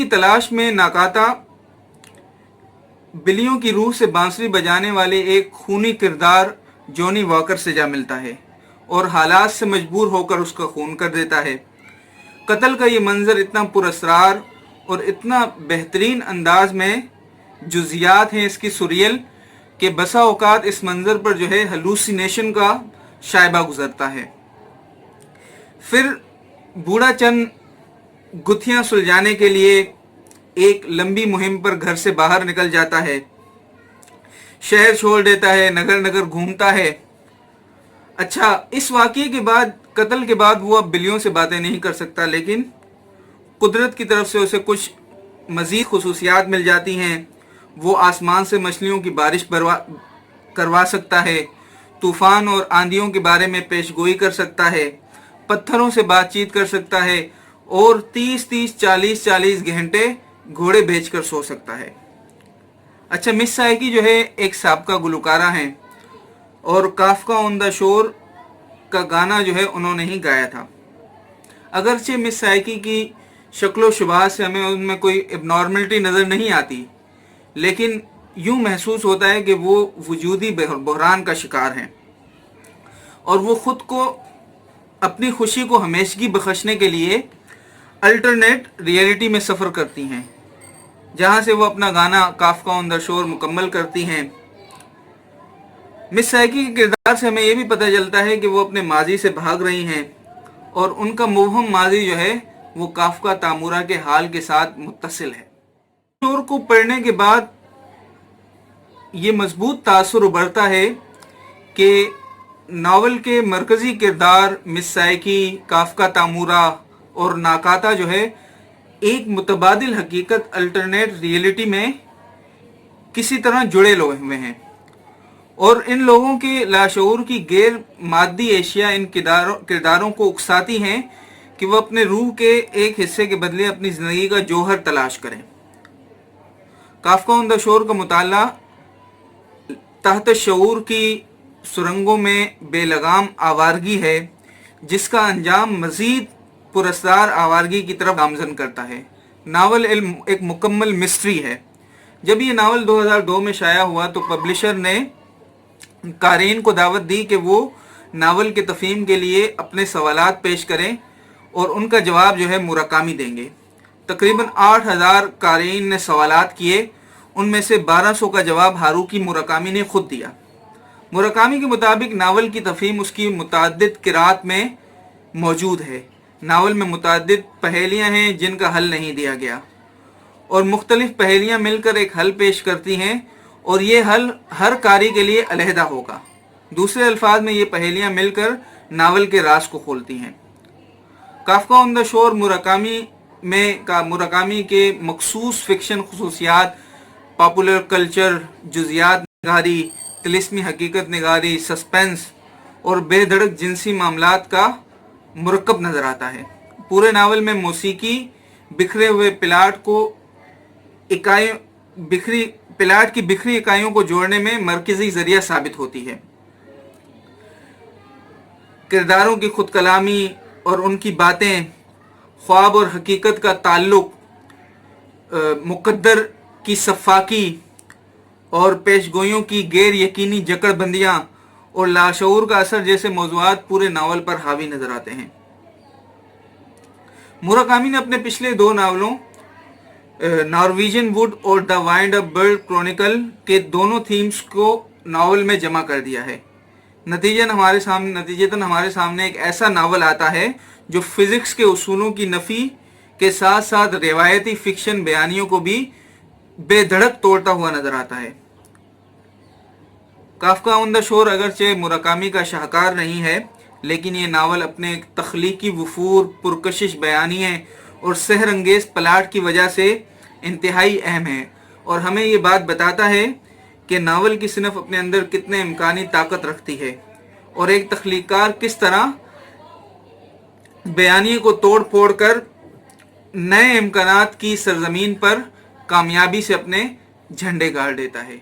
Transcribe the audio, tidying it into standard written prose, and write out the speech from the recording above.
तलाश में नाकाता बिल्लियों की रूह से बांसुरी बजाने वाले एक खूनी किरदार जॉनी वॉकर से जा मिलता है और हालात से मजबूर होकर उसका खून कर देता है। कत्ल का ये मंजर इतना पुरअसरार और इतना बेहतरीन अंदाज में जुजियात हैं इसकी सुरियल कि बसा औकात इस मंजर पर जो है हलूसिनेशन का शायबा गुजरता है। फिर बूढ़ा चंद गुत्थियां सुलझाने के लिए एक लंबी मुहिम पर घर से बाहर निकल जाता है, शहर छोड़ देता है, नगर नगर घूमता है। अच्छा, इस वाक़ये के बाद, कत्ल के बाद वो अब बिल्लियों से बातें नहीं कर सकता, लेकिन कुदरत की तरफ से उसे कुछ मज़ीद खुसूसियात मिल जाती हैं। वो आसमान से मछलियों की बारिश करवा सकता है, तूफ़ान और आंधियों के बारे में पेशगोई कर सकता है, पत्थरों से बातचीत कर सकता है और 30-30, 40-40 घंटे घोड़े बेचकर सो सकता है। अच्छा, मिस साइकी जो है एक साबका गुलकारा हैं और काफका ऑन द शोर का गाना जो है उन्होंने ही गाया था। अगरचे मिस साइकी की शक्लो शुबाह से हमें उनमें कोई एबनॉर्मलिटी नज़र नहीं आती, लेकिन यूं महसूस होता है कि वो वजूदी बहरान का शिकार हैं और वो ख़ुद को, अपनी खुशी को हमेशगी बख्शने के लिए अल्टरनेट रियलिटी में सफ़र करती हैं, जहां से वो अपना गाना काफका ऑन द शोर मुकम्मल करती हैं। मिस साइकी के किरदार से हमें ये भी पता चलता है कि वो अपने माजी से भाग रही हैं और उनका मुबहम माजी जो है वो काफका तामुरा के हाल के साथ मुत्तसिल है। शोर को पढ़ने के बाद ये मजबूत तासुर उभरता है कि नावल के मरकज़ी किरदार मिस साइकी, काफका तामुरा और नाकाता जो है एक मुतबादिल हकीकत, अल्टरनेट रियलिटी में किसी तरह जुड़े हुए हैं और इन लोगों के लाशऊर की गैर मादी एशिया इन किरदारों को उकसाती हैं कि वह अपने रूह के एक हिस्से के बदले अपनी ज़िंदगी का जौहर तलाश करें। काफका ऑन द शोर का मुताला तहत शऊर की सुरंगों में बेलगाम आवारगी है, जिसका अंजाम मज़ीद पुरस्कार आवारगी की तरफ गामजन करता है। नावल एक मुकम्मल मिस्ट्री है। जब ये नावल 2002 में शाया हुआ तो पब्लिशर ने कारीन को दावत दी कि वो नावल के तफहीम के लिए अपने सवालात पेश करें और उनका जवाब जो है मुराकामी देंगे। तकरीबन 8000 कारीन ने सवालात किए, उनमें से 1200 का जवाब हारूकी मुराकामी ने खुद दिया। मुराकामी के मुताबिक नावल की तफहीम उसकी मुतअद्दिद क़िरात में मौजूद है। नावल में मुतअद्दिद पहेलियाँ हैं जिनका हल नहीं दिया गया और मुख्तलिफ पहेलियाँ मिलकर एक हल पेश करती हैं और ये हल हर कारी के लिए अलहदा होगा। दूसरे अल्फाज में ये पहेलियाँ मिलकर नावल के राज को खोलती हैं। Kafka on the shore Murakami के मखसूस फिक्शन खुसूसियात, पॉपुलर कल्चर, जुजियात निगारी, तिलिस्मी हकीकत निगारी, सस्पेंस और बेधड़क जिनसी मामलात का मुरक्कब नज़र आता है। पूरे नावल में मौसीकी बिखरे हुए प्लाट की बिखरी इकाइयों को जोड़ने में मरकज़ी ज़रिया साबित होती है। किरदारों की खुद कलामी और उनकी बातें, ख्वाब और हकीकत का ताल्लुक, मुकद्दर की सफ़ाकी और पेशगोइयों की गैर यकीनी जकड़बंदियाँ और लाशऊर का असर जैसे मौज़ूआत पूरे नावल पर हावी नजर आते हैं। मुराकामी ने अपने पिछले 2 नावलों नॉर्वेजियन वुड और the wind up bird Chronicle के दोनों थीम्स को नावल में जमा कर दिया है। नतीजतन हमारे सामने एक ऐसा नावल आता है जो फिजिक्स के उसूलों की नफ़ी के साथ साथ रिवायती फिक्शन बयानियों को भी बेधड़क तोड़ता हुआ नजर आता है। काफका ऑन द शोर अगरचे मुराकामी का शाहकार नहीं है, लेकिन ये नावल अपने तख्लीकी वफूर, पुरकशिश बयानिए और सहर अंगेज प्लाट की वजह से इंतहाई अहम है और हमें ये बात बताता है कि नावल की सिनफ अपने अंदर कितने इम्कानी ताकत रखती है और एक तख्लीकार किस तरह बयानिए को तोड़ फोड़ कर नए इम्कानात की सरजमीन पर कामयाबी से अपने झंडे गाड़ देता है।